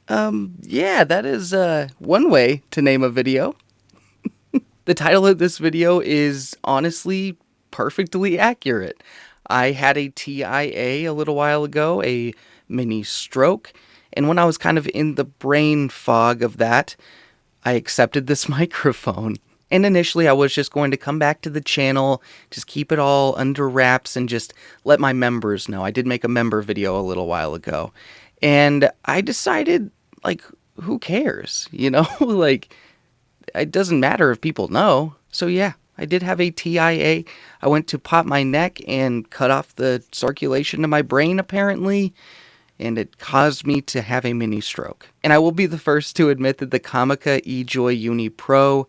Yeah, that is one way to name a video. The title of this video is honestly perfectly accurate. I had a TIA a little while ago, a mini stroke, and when I was kind of in the brain fog of that, I accepted this microphone. And initially I was just going to come back to the channel, just keep it all under wraps and just let my members know. I did make a member video a little while ago. And I decided, like, who cares? You know, like, it doesn't matter if people know. So yeah, I did have a TIA. I went to pop my neck and cut off the circulation to my brain apparently, and it caused me to have a mini stroke. And I will be the first to admit that the Comica Ejoy Uni Pro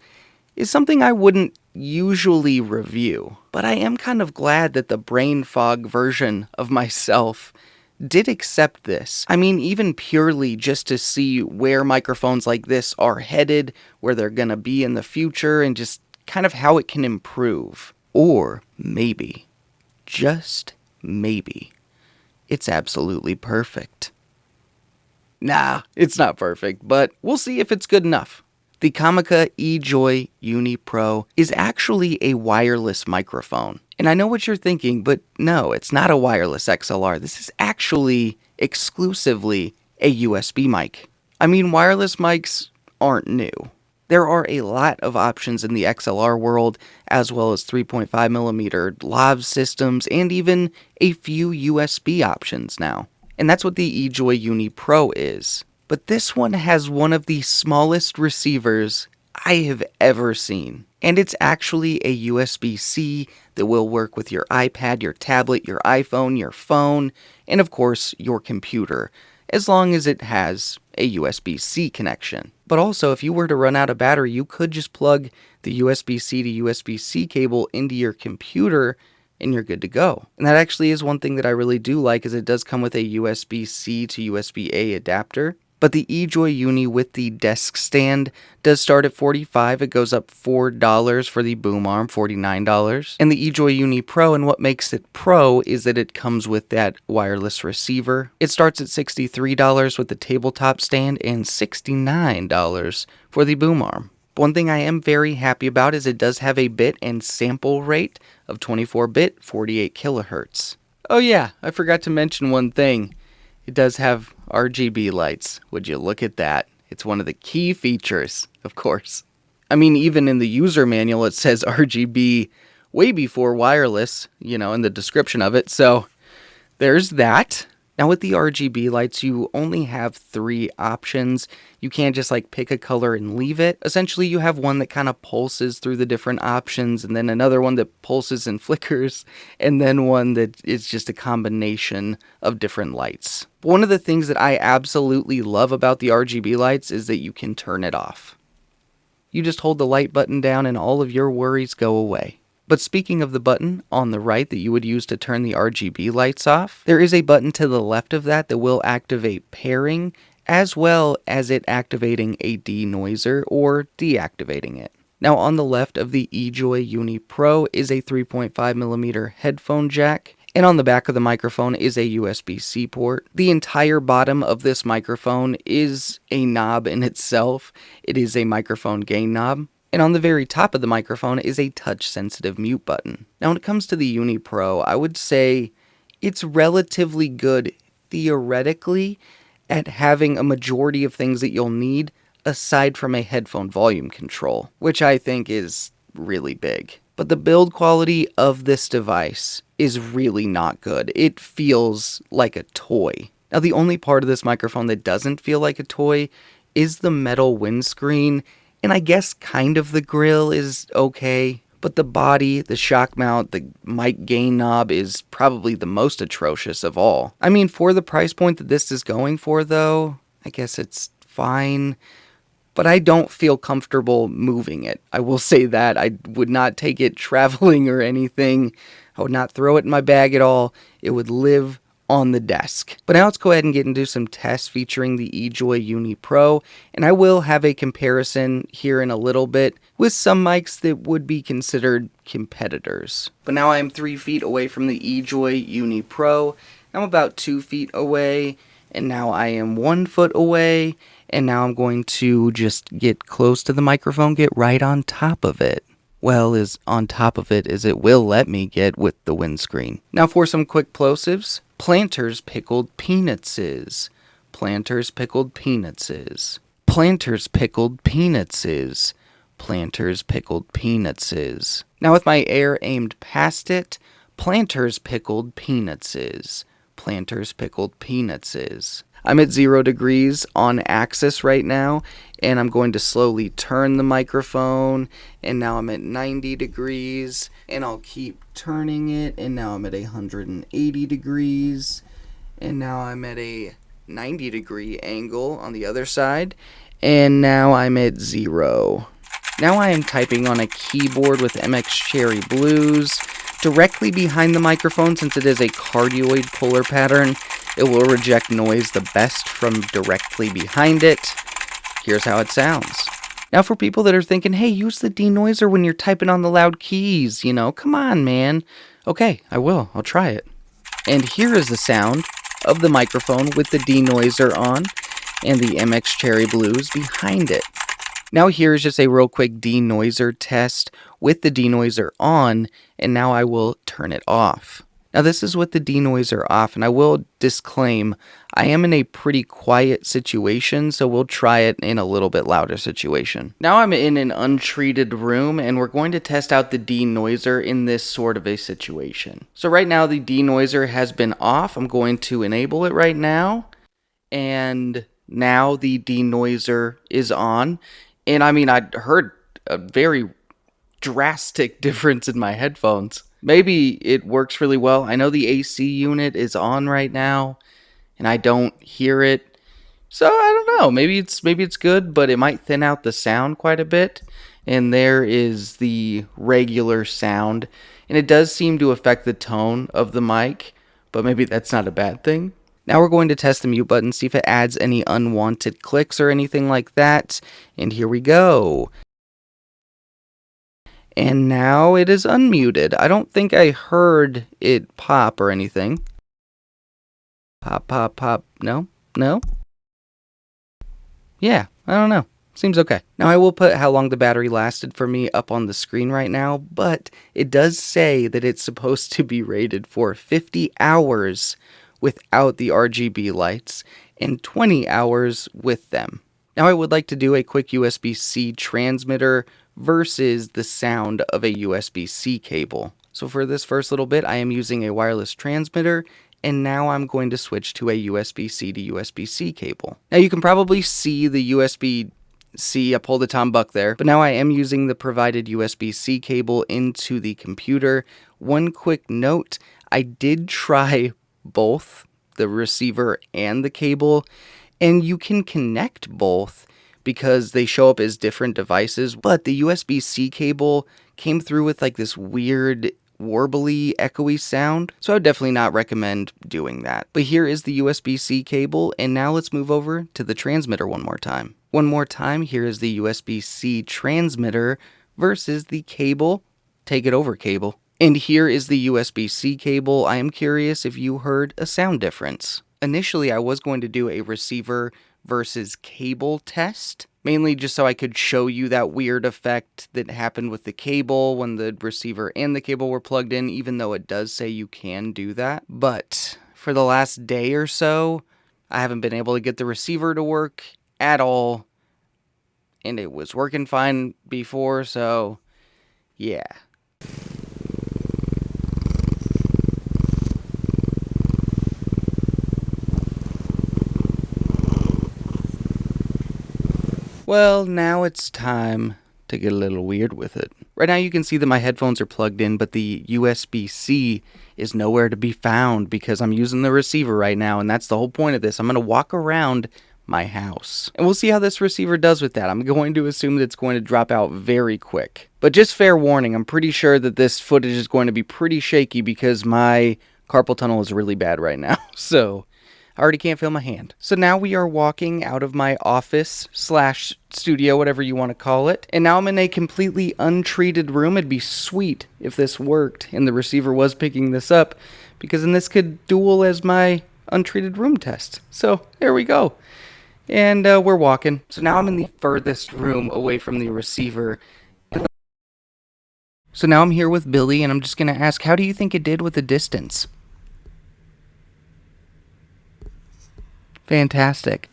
is something I wouldn't usually review, but I am kind of glad that the brain fog version of myself did accept this. I mean, even purely just to see where microphones like this are headed, where they're gonna be in the future, and just kind of how it can improve. Or maybe, just maybe, it's absolutely perfect. Nah, it's not perfect, but we'll see if it's good enough. The Comica Ejoy Uni Pro is actually a wireless microphone. And I know what you're thinking, but no, it's not a wireless XLR. This is actually exclusively a USB mic. I mean, wireless mics aren't new. There are a lot of options in the XLR world, as well as 3.5mm lav systems, and even a few USB options now. And that's what the Ejoy Uni Pro is. But this one has one of the smallest receivers I have ever seen. And it's actually a USB-C that will work with your iPad, your tablet, your iPhone, your phone, and of course your computer, as long as it has a USB-C connection. But also, if you were to run out of battery, you could just plug the USB-C to USB-C cable into your computer and you're good to go. And that actually is one thing that I really do like, is it does come with a USB-C to USB-A adapter. But the Ejoy Uni with the desk stand does start at $45. It goes up $4 for the boom arm, $49. And the Ejoy Uni Pro, and what makes it Pro is that it comes with that wireless receiver. It starts at $63 with the tabletop stand and $69 for the boom arm. One thing I am very happy about is it does have a bit and sample rate of 24-bit, 48 kilohertz. Oh yeah, I forgot to mention one thing. It does have RGB lights. Would you look at that? It's one of the key features, of course. I mean, even in the user manual, it says RGB way before wireless, you know, in the description of it. So there's that. Now with the RGB lights, you only have 3 options. You can't just like pick a color and leave it. Essentially, you have one that kind of pulses through the different options, and then another one that pulses and flickers, and then one that is just a combination of different lights. But one of the things that I absolutely love about the RGB lights is that you can turn it off. You just hold the light button down and all of your worries go away. But speaking of the button on the right that you would use to turn the RGB lights off, there is a button to the left of that will activate pairing, as well as it activating a denoiser or deactivating it. Now on the left of the Ejoy Uni Pro is a 3.5mm headphone jack, and on the back of the microphone is a USB-C port. The entire bottom of this microphone is a knob in itself. It is a microphone gain knob. And on the very top of the microphone is a touch-sensitive mute button. Now when it comes to the Uni Pro, I would say it's relatively good theoretically at having a majority of things that you'll need aside from a headphone volume control, which I think is really big. But the build quality of this device is really not good. It feels like a toy. Now the only part of this microphone that doesn't feel like a toy is the metal windscreen. And I guess kind of the grill is okay, but the body, the shock mount, the mic gain knob is probably the most atrocious of all. I mean, for the price point that this is going for though, I guess it's fine, but I don't feel comfortable moving it. I will say that. I would not take it traveling or anything. I would not throw it in my bag at all. It would live on the desk. But now let's go ahead and get into some tests featuring the Ejoy Uni Pro, and I will have a comparison here in a little bit with some mics that would be considered competitors. But now I am 3 feet away from the Ejoy Uni Pro. I'm about 2 feet away, And now I am 1 foot away, and now I'm going to just get close to the microphone, get right on top of it. Well, as on top of it as it will let me get with the windscreen. Now for some quick plosives. Planters pickled peanutses. Planters pickled peanutses. Planters pickled peanutses. Planters pickled peanutses. Now with my air aimed past it, planters pickled peanutses. Planters pickled peanutses. I'm at 0 degrees on axis right now, and I'm going to slowly turn the microphone, and now I'm at 90 degrees, and I'll keep turning it, and now I'm at 180 degrees, and now I'm at a 90 degree angle on the other side, and now I'm at 0. Now I am typing on a keyboard with MX Cherry Blues directly behind the microphone. Since it is a cardioid puller pattern, it will reject noise the best from directly behind it. Here's how it sounds. Now for people that are thinking, hey, use the denoiser when you're typing on the loud keys, you know, come on, man. Okay, I will. I'll try it. And here is the sound of the microphone with the denoiser on and the MX Cherry Blues behind it. Now here is just a real quick denoiser test with the denoiser on, and now I will turn it off. Now this is with the denoiser off, and I will disclaim, I am in a pretty quiet situation, so we'll try it in a little bit louder situation. Now I'm in an untreated room, and we're going to test out the denoiser in this sort of a situation. So right now the denoiser has been off. I'm going to enable it right now, and now the denoiser is on. And I mean, I heard a very drastic difference in my headphones. Maybe it works really well. I know the AC unit is on right now, and I don't hear it. So I don't know. Maybe it's good, but it might thin out the sound quite a bit. And there is the regular sound, and it does seem to affect the tone of the mic, but maybe that's not a bad thing. Now we're going to test the mute button, see if it adds any unwanted clicks or anything like that. And here we go. And now it is unmuted. I don't think I heard it pop or anything. Pop, pop, pop. No? No? Yeah, I don't know. Seems okay. Now I will put how long the battery lasted for me up on the screen right now, but it does say that it's supposed to be rated for 50 hours without the RGB lights and 20 hours with them. Now I would like to do a quick USB-C transmitter versus the sound of a USB-C cable. So for this first little bit, I am using a wireless transmitter, and now I'm going to switch to a USB-C to USB-C cable. Now you can probably see the USB-C, I pulled the Tom Buck there, but now I am using the provided USB-C cable into the computer. One quick note, I did try both the receiver and the cable, and you can connect both because they show up as different devices, but the USB-C cable came through with like this weird warbly, echoey sound, so I would definitely not recommend doing that. But here is the USB-C cable, and now let's move over to the transmitter one more time. One more time, here is the USB-C transmitter versus the cable. Take it over, cable. And here is the USB-C cable. I am curious if you heard a sound difference. Initially, I was going to do a receiver versus cable test, mainly just so I could show you that weird effect that happened with the cable when the receiver and the cable were plugged in, even though it does say you can do that. But for the last day or so, I haven't been able to get the receiver to work at all, and it was working fine before, so yeah. Well, now it's time to get a little weird with it. Right now you can see that my headphones are plugged in, but the USB-C is nowhere to be found because I'm using the receiver right now, and that's the whole point of this. I'm going to walk around my house, and we'll see how this receiver does with that. I'm going to assume that it's going to drop out very quick. But just fair warning, I'm pretty sure that this footage is going to be pretty shaky because my carpal tunnel is really bad right now, so I already can't feel my hand. So now we are walking out of my office / studio, whatever you want to call it. And now I'm in a completely untreated room. It'd be sweet if this worked and the receiver was picking this up, because then this could dual as my untreated room test. So there we go. And we're walking. So now I'm in the furthest room away from the receiver. So now I'm here with Billy, and I'm just going to ask, how do you think it did with the distance? Fantastic.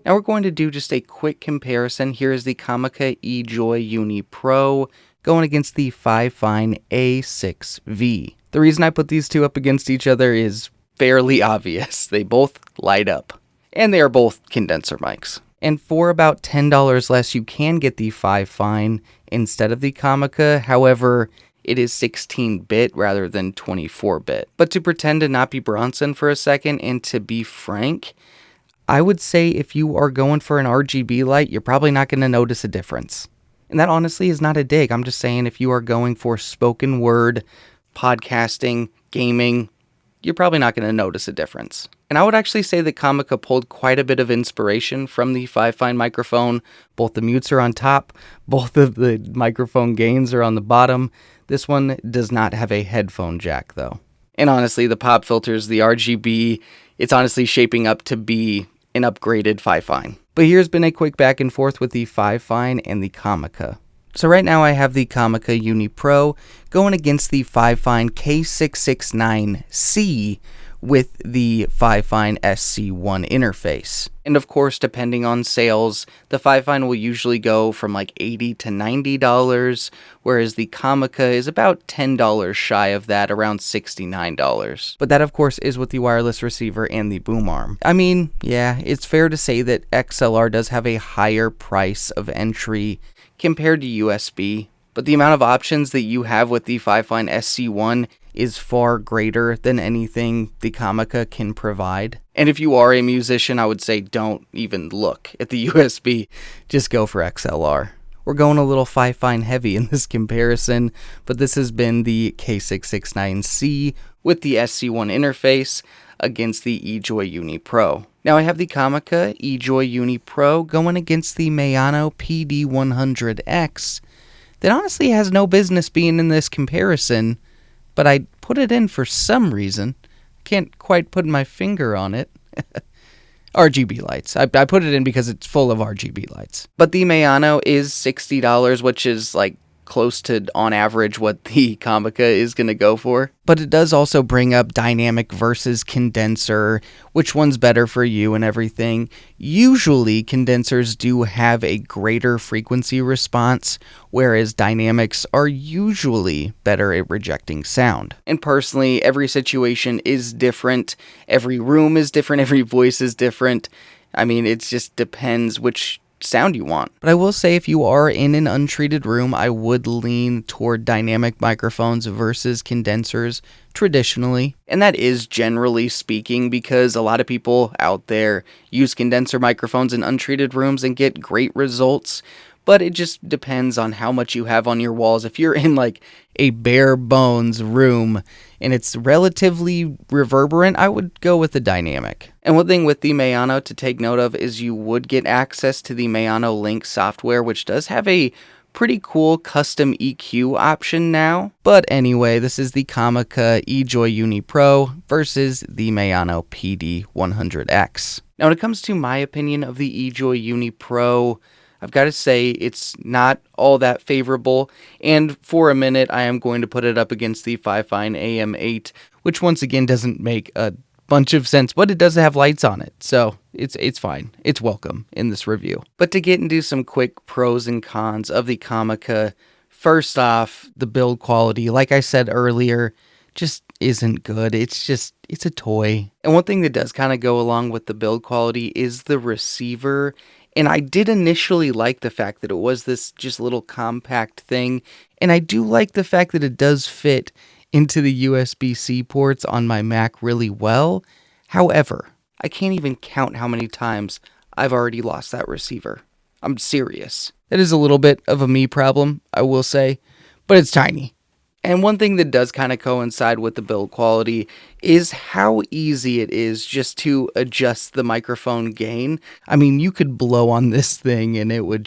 Now we're going to do just a quick comparison. Here is the Comica Ejoy Uni Pro going against the FiFine A6V. The reason I put these two up against each other is fairly obvious. They both light up, and they are both condenser mics. And for about $10 less, you can get the FiFine instead of the Comica. However, it is 16-bit rather than 24-bit. But to pretend to not be Bronson for a second, and to be frank, I would say if you are going for an RGB light, you're probably not going to notice a difference. And that honestly is not a dig. I'm just saying if you are going for spoken word, podcasting, gaming, you're probably not going to notice a difference. And I would actually say that Comica pulled quite a bit of inspiration from the FiFine microphone. Both the mutes are on top, both of the microphone gains are on the bottom. This one does not have a headphone jack though. And honestly, the pop filters, the RGB, it's honestly shaping up to be an upgraded FiFine. But here's been a quick back and forth with the FiFine and the Comica. So right now I have the Comica Uni Pro going against the FiFine K669C with the FiFine SC1 interface. And of course, depending on sales, the FiFine will usually go from like $80 to $90, whereas the Comica is about $10 shy of that, around $69. But that of course is with the wireless receiver and the boom arm. I mean, yeah, it's fair to say that XLR does have a higher price of entry compared to USB, but the amount of options that you have with the FiFine SC1 is far greater than anything the Comica can provide. And if you are a musician, I would say don't even look at the USB, just go for XLR. We're going a little FiFine heavy in this comparison, but this has been the K669C with the SC1 interface against the Ejoy Uni Pro. Now I have the Comica Ejoy Uni Pro going against the Maono PD100X that honestly has no business being in this comparison, but I put it in for some reason. Can't quite put my finger on it. RGB lights. I put it in because it's full of RGB lights. But the Maono is $60, which is like close to, on average, what the Comica is going to go for. But it does also bring up dynamic versus condenser, which one's better for you and everything. Usually, condensers do have a greater frequency response, whereas dynamics are usually better at rejecting sound. And personally, every situation is different. Every room is different. Every voice is different. I mean, it just depends which sound you want. But I will say if you are in an untreated room, I would lean toward dynamic microphones versus condensers traditionally. And that is generally speaking because a lot of people out there use condenser microphones in untreated rooms and get great results. But it just depends on how much you have on your walls. If you're in like a bare bones room and it's relatively reverberant, I would go with the dynamic. And one thing with the Maono to take note of is you would get access to the Maono Link software, which does have a pretty cool custom EQ option now. But anyway, this is the Comica Ejoy Uni Pro versus the Maono PD100X. Now when it comes to my opinion of the Ejoy Uni Pro, I've got to say it's not all that favorable, and for a minute I am going to put it up against the FiFine AM8, which once again doesn't make a bunch of sense, but it does have lights on it, so it's fine. It's welcome in this review. But to get into some quick pros and cons of the Comica, first off, the build quality, like I said earlier, just isn't good. It's a toy. And one thing that does kind of go along with the build quality is the receiver. And I did initially like the fact that it was this just little compact thing. And I do like the fact that it does fit into the USB-C ports on my Mac really well. However, I can't even count how many times I've already lost that receiver. I'm serious. That is a little bit of a me problem, I will say, but it's tiny. And one thing that does kind of coincide with the build quality is how easy it is just to adjust the microphone gain. I mean, you could blow on this thing and it would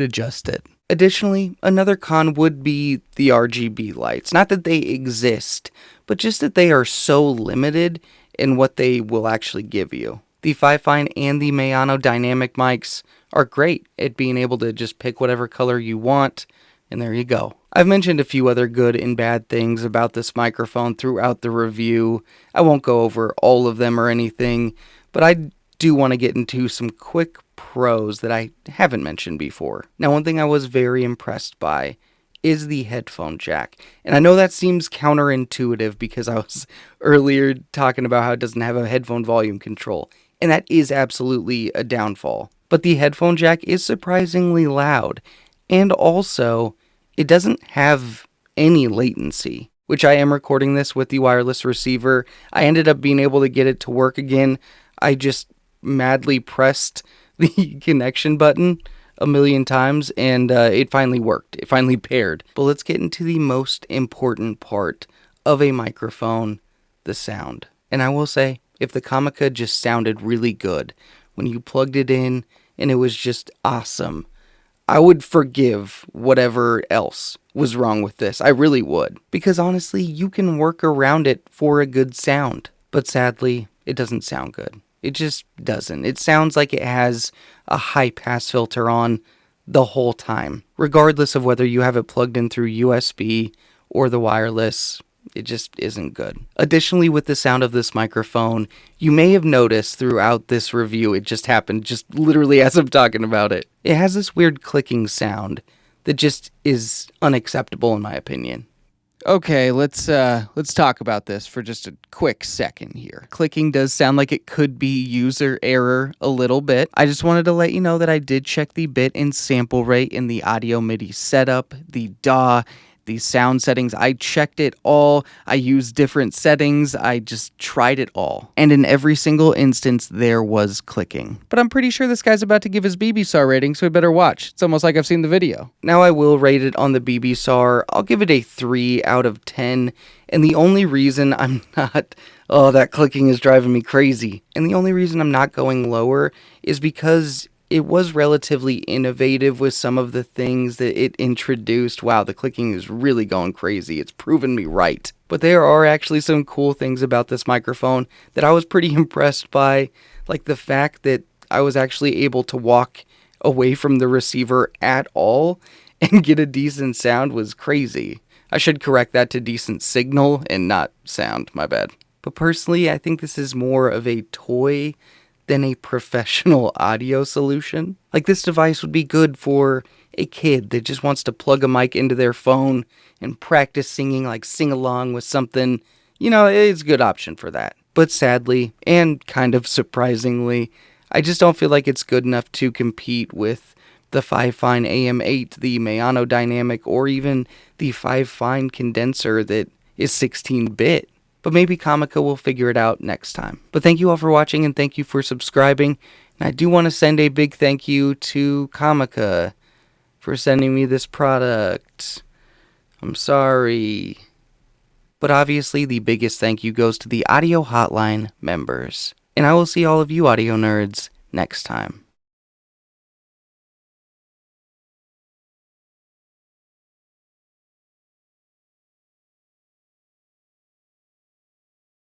adjust it. Additionally, another con would be the RGB lights. Not that they exist, but just that they are so limited in what they will actually give you. The FiFine and the Maono dynamic mics are great at being able to just pick whatever color you want, and there you go. I've mentioned a few other good and bad things about this microphone throughout the review. I won't go over all of them or anything, but I do want to get into some quick pros that I haven't mentioned before. Now, one thing I was very impressed by is the headphone jack. And I know that seems counterintuitive because I was earlier talking about how it doesn't have a headphone volume control, and that is absolutely a downfall. But the headphone jack is surprisingly loud, and also it doesn't have any latency, which I am recording this with the wireless receiver. I ended up being able to get it to work again. I just madly pressed the connection button a million times and it finally worked. It finally paired. But let's get into the most important part of a microphone, the sound. And I will say, if the Comica just sounded really good when you plugged it in and it was just awesome, I would forgive whatever else was wrong with this. I really would. Because honestly, you can work around it for a good sound. But sadly, it doesn't sound good. It just doesn't. It sounds like it has a high pass filter on the whole time. Regardless of whether you have it plugged in through USB or the wireless, it just isn't good. Additionally, with the sound of this microphone, you may have noticed throughout this review, it just happened just literally as I'm talking about it. It has this weird clicking sound that just is unacceptable in my opinion. Okay, let's talk about this for just a quick second here. Clicking does sound like it could be user error a little bit. I just wanted to let you know that I did check the bit and sample rate in the audio MIDI setup, the DAW, the sound settings. I checked it all. I used different settings. I just tried it all. And in every single instance, there was clicking. But I'm pretty sure this guy's about to give his BBSAR rating, so we better watch. It's almost like I've seen the video. Now I will rate it on the BBSAR. I'll give it a 3 out of 10. And the only reason I'm not... Oh, that clicking is driving me crazy. And the only reason I'm not going lower is because it was relatively innovative with some of the things that it introduced. Wow, the clicking is really going crazy. It's proven me right. But there are actually some cool things about this microphone that I was pretty impressed by, like the fact that I was actually able to walk away from the receiver at all and get a decent sound was crazy. I should correct that to decent signal and not sound, my bad. But personally, I think this is more of a toy than a professional audio solution. Like, this device would be good for a kid that just wants to plug a mic into their phone and practice singing, like sing along with something. You know, it's a good option for that. But sadly, and kind of surprisingly, I just don't feel like it's good enough to compete with the FiFine AM8, the Maono Dynamic, or even the FiFine condenser that is 16-bit. But maybe Comica will figure it out next time. But thank you all for watching and thank you for subscribing. And I do want to send a big thank you to Comica for sending me this product. I'm sorry. But obviously the biggest thank you goes to the Audio Hotline members. And I will see all of you audio nerds next time.